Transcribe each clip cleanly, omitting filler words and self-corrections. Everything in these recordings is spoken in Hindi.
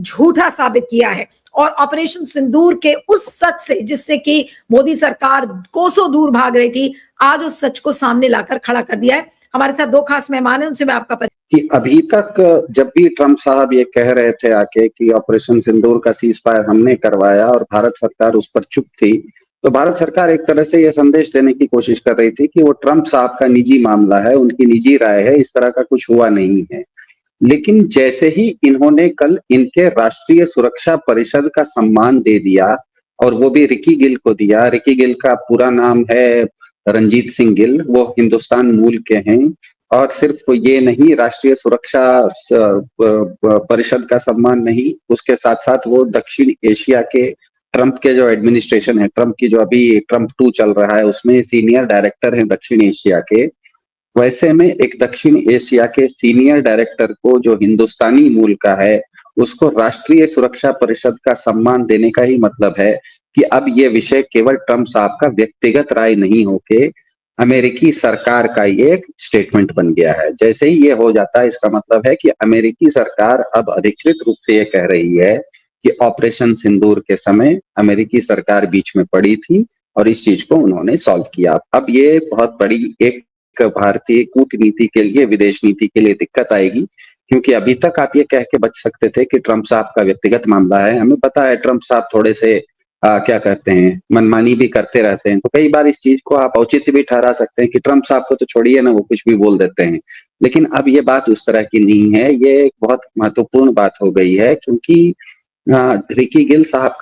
झूठा साबित किया है। और ऑपरेशन सिंदूर के उस सच से, जिससे कि मोदी सरकार कोसों दूर भाग रही थी, आज उस सच को सामने लाकर खड़ा कर दिया है। हमारे साथ दो खास मेहमान हैं, उनसे मैं आपका कि अभी तक जब भी ट्रंप साहब ये कह रहे थे आके कि ऑपरेशन सिंदूर का सीज फायर हमने करवाया और भारत सरकार उस पर चुप थी, तो भारत सरकार एक तरह से यह संदेश देने की कोशिश कर रही थी कि वो ट्रंप साहब का निजी मामला है, उनकी निजी राय है, इस तरह का कुछ हुआ नहीं है। लेकिन जैसे ही इन्होंने कल इनके राष्ट्रीय सुरक्षा परिषद का सम्मान दे दिया, और वो भी रिकी गिल को दिया। रिकी गिल का पूरा नाम है रणजीत सिंह गिल, वो हिंदुस्तान मूल के हैं। और सिर्फ ये नहीं, राष्ट्रीय सुरक्षा परिषद का सम्मान नहीं, उसके साथ साथ वो दक्षिण एशिया के ट्रंप के जो एडमिनिस्ट्रेशन है, ट्रंप की जो अभी ट्रंप 2 चल रहा है, उसमें सीनियर डायरेक्टर हैं दक्षिण एशिया के। वैसे में एक दक्षिण एशिया के सीनियर डायरेक्टर को, जो हिंदुस्तानी मूल का है, उसको राष्ट्रीय सुरक्षा परिषद का सम्मान देने का ही मतलब है कि अब ये विषय केवल ट्रंप साहब का व्यक्तिगत राय नहीं होके अमेरिकी सरकार का ये एक स्टेटमेंट बन गया है। जैसे ही ये हो जाता है, इसका मतलब है कि अमेरिकी सरकार अब अधिकृत रूप से ये कह रही है कि ऑपरेशन सिंदूर के समय अमेरिकी सरकार बीच में पड़ी थी और इस चीज को उन्होंने सॉल्व किया। अब ये बहुत बड़ी एक भारतीय कूटनीति के लिए, विदेश नीति के लिए दिक्कत आएगी, क्योंकि अभी तक आप ये कह के बच सकते थे कि ट्रंप साहब का व्यक्तिगत मामला है। हमें पता है ट्रंप साहब थोड़े से क्या कहते हैं, मनमानी भी करते रहते हैं, तो कई बार इस चीज को आप औचित्य भी ठहरा सकते हैं कि ट्रंप साहब को तो छोड़िए ना, वो कुछ भी बोल देते हैं। लेकिन अब ये बात उस तरह की नहीं है, ये एक बहुत महत्वपूर्ण बात हो गई है, क्योंकि रिकी गिल साहब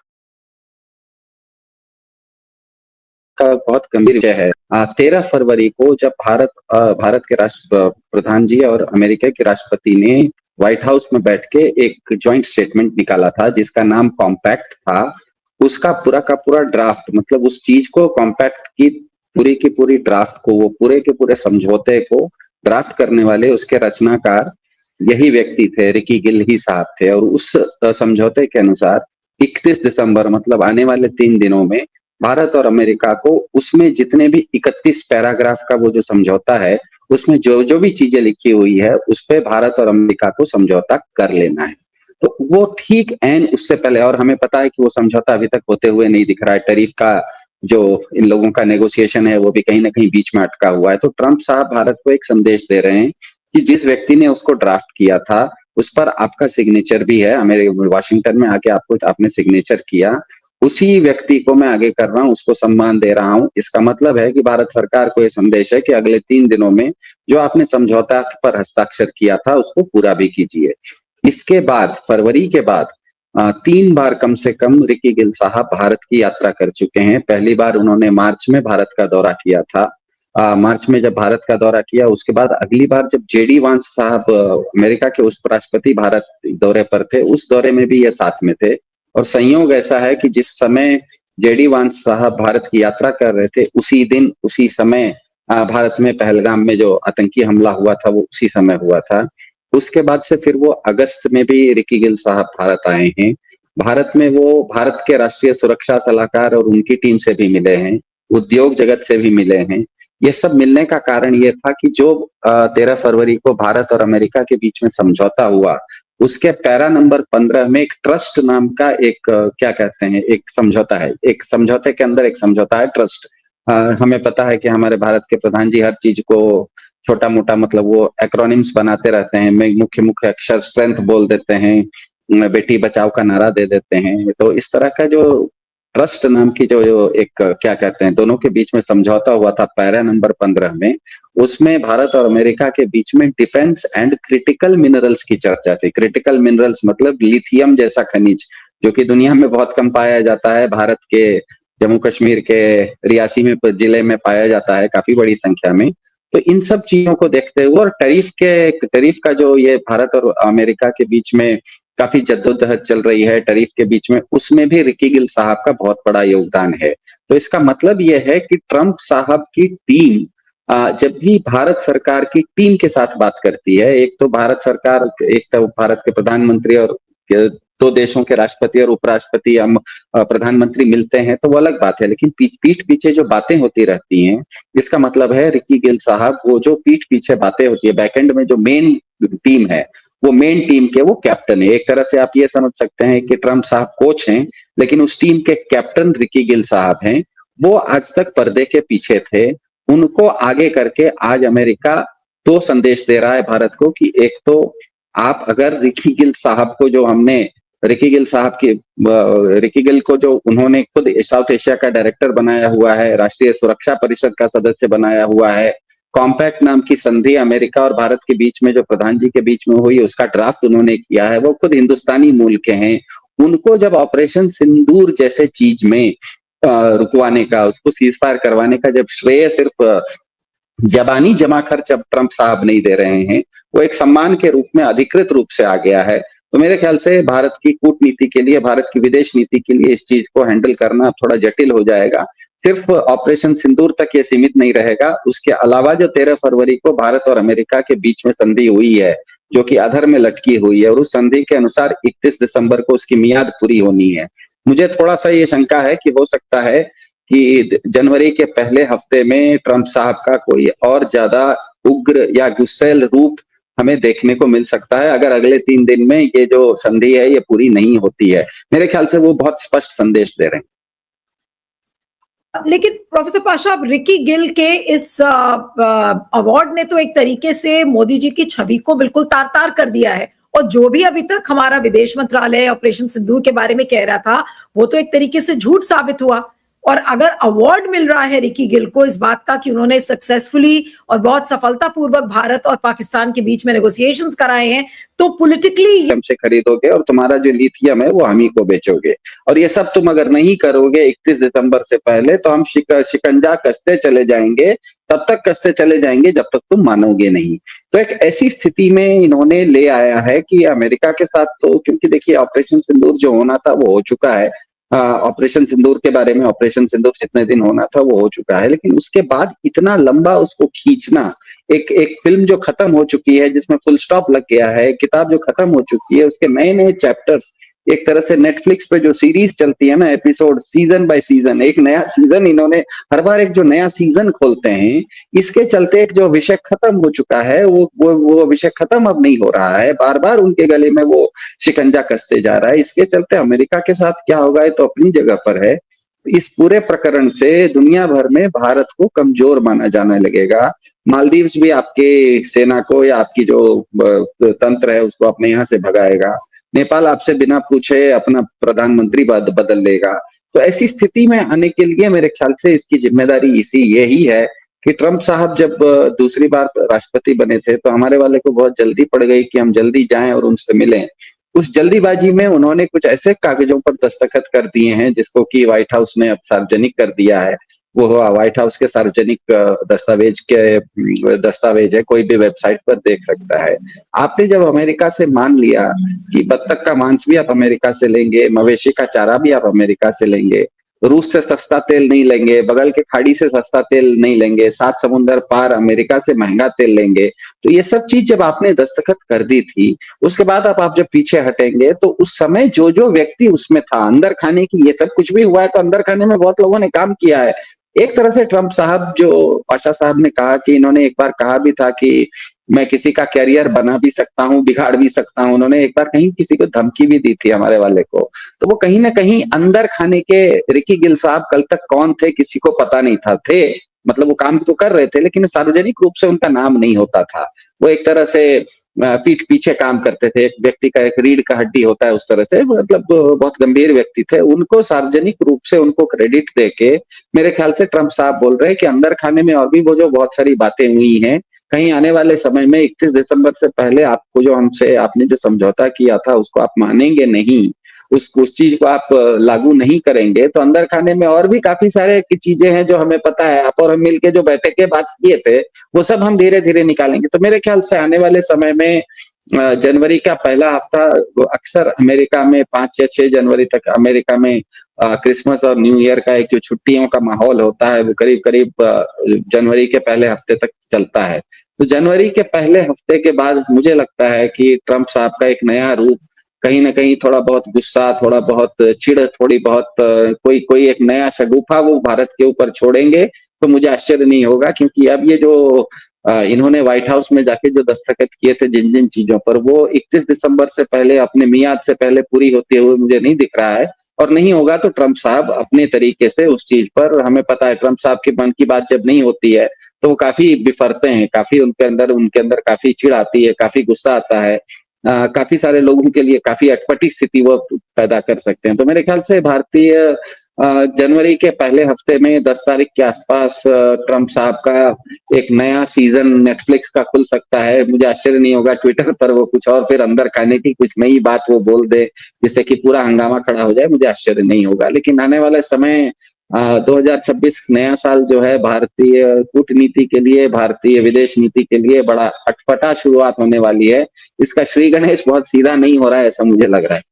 का बहुत गंभीर विषय है। 13 फरवरी को जब भारत के राष्ट्र प्रधान जी और अमेरिका के राष्ट्रपति ने व्हाइट हाउस में बैठ के एक ज्वाइंट स्टेटमेंट निकाला था, जिसका नाम कॉम्पैक्ट था। उसका पूरा का पूरा ड्राफ्ट, मतलब उस चीज को, कॉम्पैक्ट की पूरी ड्राफ्ट को, वो पूरे के पूरे समझौते को ड्राफ्ट करने वाले उसके रचनाकार यही व्यक्ति थे, रिकी गिल ही साहब थे। और उस समझौते के अनुसार 31 दिसंबर, मतलब आने वाले 3 दिनों में, भारत और अमेरिका को उसमें जितने भी 31 पैराग्राफ का वो जो समझौता है, उसमें जो जो भी चीजें लिखी हुई है, उस पे भारत और अमेरिका को समझौता कर लेना है। तो वो ठीक एन उससे पहले, और हमें पता है कि वो समझौता अभी तक होते हुए नहीं दिख रहा है। टैरिफ का जो इन लोगों का नेगोशिएशन है, वो भी कहीं ना कहीं बीच में अटका हुआ है। तो ट्रंप साहब भारत को एक संदेश दे रहे हैं कि जिस व्यक्ति ने उसको ड्राफ्ट किया था, उस पर आपका सिग्नेचर भी है, वाशिंगटन में आके आपने सिग्नेचर किया, उसी व्यक्ति को मैं आगे कर रहा हूं, उसको सम्मान दे रहा हूं। इसका मतलब है कि भारत सरकार को यह संदेश है कि अगले 3 दिनों में जो आपने समझौता पर हस्ताक्षर किया था, उसको पूरा भी कीजिए। इसके बाद, फरवरी के बाद 3 बार कम से कम रिकी गिल साहब भारत की यात्रा कर चुके हैं। पहली बार उन्होंने मार्च में भारत का दौरा किया था। मार्च में जब भारत का दौरा किया, उसके बाद अगली बार जब जेडी वांस साहब, अमेरिका के उपराष्ट्रपति, भारत दौरे पर थे, उस दौरे में भी ये साथ में थे। और संयोग ऐसा है कि जिस समय जेडी वांस साहब भारत की यात्रा कर रहे थे, उसी दिन उसी समय भारत में पहलगाम में जो आतंकी हमला हुआ था, वो उसी समय हुआ था। उसके बाद से फिर वो अगस्त में भी रिकी गिल साहब भारत आए हैं। भारत में वो भारत के राष्ट्रीय सुरक्षा सलाहकार और उनकी टीम से भी मिले हैं, उद्योग जगत से भी मिले हैं। ये सब मिलने का कारण ये था कि जो 13 फरवरी को भारत और अमेरिका के बीच में समझौता हुआ, उसके पैरा नंबर 15 में एक ट्रस्ट नाम का एक क्या कहते हैं, एक समझौता है। एक समझौते के अंदर एक समझौता है, ट्रस्ट। हमें पता है कि हमारे भारत के प्रधान जी हर चीज को छोटा मोटा, मतलब वो एक्रोनिम्स बनाते रहते हैं, मुख्य मुख्य अक्षर स्ट्रेंथ बोल देते हैं, बेटी बचाओ का नारा दे देते हैं। तो इस तरह का जो ट्रस्ट नाम की जो एक क्या कहते हैं, दोनों के बीच में समझौता हुआ था पैरा नंबर 15 में, उसमें भारत और अमेरिका के बीच में डिफेंस एंड क्रिटिकल मिनरल्स की चर्चा थी। क्रिटिकल मिनरल्स मतलब लिथियम जैसा खनिज, जो कि दुनिया में बहुत कम पाया जाता है, भारत के जम्मू कश्मीर के रियासी में जिले में पाया जाता है काफी बड़ी संख्या में। तो इन सब चीजों को देखते हुए, और टैरिफ का जो ये भारत और अमेरिका के बीच में काफी जद्दोजहद चल रही है टैरिफ के बीच में, उसमें भी रिकी गिल साहब का बहुत बड़ा योगदान है। तो इसका मतलब ये है कि ट्रंप साहब की टीम जब भी भारत सरकार की टीम के साथ बात करती है, एक तो भारत सरकार, एक तो भारत के प्रधानमंत्री और 2 देशों के राष्ट्रपति और उपराष्ट्रपति या प्रधानमंत्री मिलते हैं, तो वो अलग बात है। लेकिन पीठ पीछे जो बातें होती रहती हैं, इसका मतलब है रिकी गिल साहब, वो जो पीठ पीछे बातें होती है, बैकएंड में जो मेन टीम है, वो मेन टीम के वो कैप्टन है। एक तरह से आप ये समझ सकते हैं कि ट्रंप साहब कोच हैं, लेकिन उस टीम के कैप्टन रिकी गिल साहब हैं। वो आज तक पर्दे के पीछे थे। उनको आगे करके आज अमेरिका 2 संदेश दे रहा है भारत को कि एक तो आप अगर रिकी गिल साहब को जो हमने रिकी गिल साहब की रिकी गिल को जो उन्होंने खुद साउथ एशिया का डायरेक्टर बनाया हुआ है, राष्ट्रीय सुरक्षा परिषद का सदस्य बनाया हुआ है, कॉम्पैक्ट नाम की संधि अमेरिका और भारत के बीच में जो प्रधान जी के बीच में हुई उसका ड्राफ्ट उन्होंने किया है, वो खुद हिंदुस्तानी मूल के हैं। उनको जब ऑपरेशन सिंदूर जैसे चीज में रुकवाने का, उसको सीज फायर करवाने का जब श्रेय सिर्फ जबानी जमा खर्च अब ट्रंप साहब नहीं दे रहे हैं, वो एक सम्मान के रूप में अधिकृत रूप से आ गया है। तो मेरे ख्याल से भारत की कूटनीति के लिए, भारत की विदेश नीति के लिए इस चीज को हैंडल करना थोड़ा जटिल हो जाएगा। सिर्फ ऑपरेशन सिंदूर तक ये सीमित नहीं रहेगा। उसके अलावा जो 13 फरवरी को भारत और अमेरिका के बीच में संधि हुई है, जो कि अधर में लटकी हुई है, और उस संधि के अनुसार 31 दिसंबर को उसकी मियाद पूरी होनी है। मुझे थोड़ा सा ये शंका है कि हो सकता है कि जनवरी के पहले हफ्ते में ट्रंप साहब का कोई और ज्यादा उग्र या गुस्सैल रूप हमें देखने को मिल सकता है, अगर अगले 3 दिन में ये जो संधि है ये पूरी नहीं होती है। मेरे ख्याल से वो बहुत स्पष्ट संदेश दे रहे हैं। लेकिन प्रोफेसर पाशा, अब रिकी गिल के इस अवार्ड ने तो एक तरीके से मोदी जी की छवि को बिल्कुल तार तार कर दिया है, और जो भी अभी तक हमारा विदेश मंत्रालय ऑपरेशन सिंदूर के बारे में कह रहा था वो तो एक तरीके से झूठ साबित हुआ। और अगर अवार्ड मिल रहा है रिकी गिल को इस बात का कि उन्होंने सक्सेसफुली और बहुत सफलतापूर्वक भारत और पाकिस्तान के बीच में नेगोशिएशंस कराए हैं, तो पॉलिटिकली हमसे खरीदोगे और तुम्हारा जो लिथियम है वो हम ही को बेचोगे, और ये सब तुम अगर नहीं करोगे 31 दिसंबर से पहले तो हम शिकंजा कसते चले जाएंगे, तब तक कसते चले जाएंगे जब तक तुम मानोगे नहीं। तो एक ऐसी स्थिति में इन्होंने ले आया है कि अमेरिका के साथ, तो क्योंकि देखिए ऑपरेशन सिंदूर जो होना था वो हो चुका है। ऑपरेशन सिंदूर के बारे में, ऑपरेशन सिंदूर जितने दिन होना था वो हो चुका है, लेकिन उसके बाद इतना लंबा उसको खींचना, एक फिल्म जो खत्म हो चुकी है, जिसमें फुल स्टॉप लग गया है, किताब जो खत्म हो चुकी है, उसके नए नए चैप्टर्स, एक तरह से नेटफ्लिक्स पे जो सीरीज चलती है ना, एपिसोड सीजन बाय सीजन, एक नया सीजन इन्होंने हर बार एक जो नया सीजन खोलते हैं, इसके चलते एक जो विषय खत्म हो चुका है वो विषय खत्म अब नहीं हो रहा है, बार बार उनके गले में वो शिकंजा कसते जा रहा है। इसके चलते अमेरिका के साथ क्या होगा ये तो अपनी जगह पर है। इस पूरे प्रकरण से दुनिया भर में भारत को कमजोर माना जाने लगेगा। मालदीव्स भी आपके सेना को या आपकी जो तंत्र है उसको अपने यहाँ से भगाएगा। नेपाल आपसे बिना पूछे अपना प्रधानमंत्री बदल लेगा। तो ऐसी स्थिति में आने के लिए मेरे ख्याल से इसकी जिम्मेदारी यही है कि ट्रंप साहब जब दूसरी बार राष्ट्रपति बने थे तो हमारे वाले को बहुत जल्दी पड़ गई कि हम जल्दी जाएं और उनसे मिलें। उस जल्दीबाजी में उन्होंने कुछ ऐसे कागजों पर दस्तखत कर दिए हैं जिसको कि व्हाइट हाउस ने अब सार्वजनिक कर दिया है। वो व्हाइट हाउस के सार्वजनिक दस्तावेज है, कोई भी वेबसाइट पर देख सकता है। आपने जब अमेरिका से मान लिया कि बत्तख का मांस भी आप अमेरिका से लेंगे, मवेशी का चारा भी आप अमेरिका से लेंगे, रूस से सस्ता तेल नहीं लेंगे, बगल के खाड़ी से सस्ता तेल नहीं लेंगे, 7 समुंदर पार अमेरिका से महंगा तेल लेंगे, तो ये सब चीज जब आपने दस्तखत कर दी थी, उसके बाद आप जब पीछे हटेंगे तो उस समय जो जो व्यक्ति उसमें था अंदर खाने की, ये सब कुछ भी हुआ है तो अंदर खाने में बहुत लोगों ने काम किया है। एक तरह से ट्रंप साहब, जो पाशा साहब ने कहा कि इन्होंने एक बार कहा भी था कि मैं किसी का कैरियर बना भी सकता हूँ, बिगाड़ भी सकता हूँ, उन्होंने एक बार कहीं किसी को धमकी भी दी थी हमारे वाले को। तो वो कहीं ना कहीं अंदर खाने के रिकी गिल साहब कल तक कौन थे किसी को पता नहीं था, मतलब वो काम तो कर रहे थे लेकिन सार्वजनिक रूप से उनका नाम नहीं होता था। वो एक तरह से पीठ पीछे काम करते थे, एक व्यक्ति का एक रीढ़ का हड्डी होता है उस तरह से, मतलब बहुत गंभीर व्यक्ति थे। उनको सार्वजनिक रूप से उनको क्रेडिट देके मेरे ख्याल से ट्रंप साहब बोल रहे हैं कि अंदर खाने में और भी वो जो बहुत सारी बातें हुई हैं, कहीं आने वाले समय में 31 दिसंबर से पहले आपको जो हमसे आपने जो समझौता किया था उसको आप मानेंगे नहीं, उस चीज को आप लागू नहीं करेंगे, तो अंदर खाने में और भी काफी सारे की चीजें हैं जो हमें पता है, आप और हम मिलके जो बैठक के बात किए थे वो सब हम धीरे धीरे निकालेंगे। तो मेरे ख्याल से आने वाले समय में जनवरी का पहला हफ्ता, अक्सर अमेरिका में 5 या 6 जनवरी तक अमेरिका में क्रिसमस और न्यू ईयर का एक जो छुट्टियों का माहौल होता है वो करीब करीब जनवरी के पहले हफ्ते तक चलता है। तो जनवरी के पहले हफ्ते के बाद मुझे लगता है कि ट्रंप साहब का एक नया रूप, कहीं ना कहीं थोड़ा बहुत गुस्सा, थोड़ा बहुत चिढ़, थोड़ी बहुत कोई एक नया शगुफा वो भारत के ऊपर छोड़ेंगे, तो मुझे आश्चर्य नहीं होगा, क्योंकि अब ये जो इन्होंने व्हाइट हाउस में जाके जो दस्तखत किए थे जिन जिन चीजों पर, वो 31 दिसंबर से पहले, अपने मियाद से पहले पूरी होते हुए मुझे नहीं दिख रहा है। और नहीं होगा तो ट्रंप साहब अपने तरीके से उस चीज पर, हमें पता है ट्रंप साहब के मन की बात जब नहीं होती है तो वो काफी बिफरते हैं, काफी उनके अंदर काफी चिढ़ आती है, काफी गुस्सा आता है। काफी सारे लोगों के लिए काफी अटपटी स्थिति वो पैदा कर सकते हैं। तो मेरे ख्याल से भारतीय जनवरी के पहले हफ्ते में 10 तारीख के आसपास ट्रंप साहब का एक नया सीजन नेटफ्लिक्स का खुल सकता है। मुझे आश्चर्य नहीं होगा ट्विटर पर वो कुछ और फिर अंदर खाने की कुछ नई बात वो बोल दे, जिससे कि पूरा हंगामा खड़ा हो जाए। मुझे आश्चर्य नहीं होगा। लेकिन आने वाले समय 2026 नया साल जो है भारतीय कूटनीति के लिए, भारतीय विदेश नीति के लिए बड़ा अटपटा शुरुआत होने वाली है। इसका श्री गणेश बहुत सीधा नहीं हो रहा है, ऐसा मुझे लग रहा है।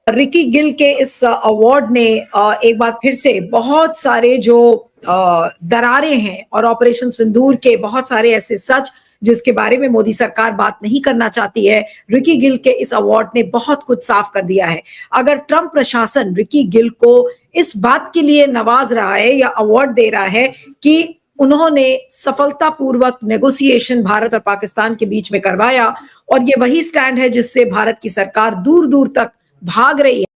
रिकी गिल के इस अवार्ड ने एक बार फिर से बहुत सारे जो दरारें हैं और ऑपरेशन सिंदूर के बहुत सारे ऐसे सच जिसके बारे में मोदी सरकार बात नहीं करना चाहती है, रिकी गिल के इस अवार्ड ने बहुत कुछ साफ कर दिया है। अगर ट्रंप प्रशासन रिकी गिल को इस बात के लिए नवाज रहा है या अवार्ड दे रहा है कि उन्होंने सफलतापूर्वक नेगोशिएशन भारत और पाकिस्तान के बीच में करवाया, और ये वही स्टैंड है जिससे भारत की सरकार दूर दूर तक भाग रही है।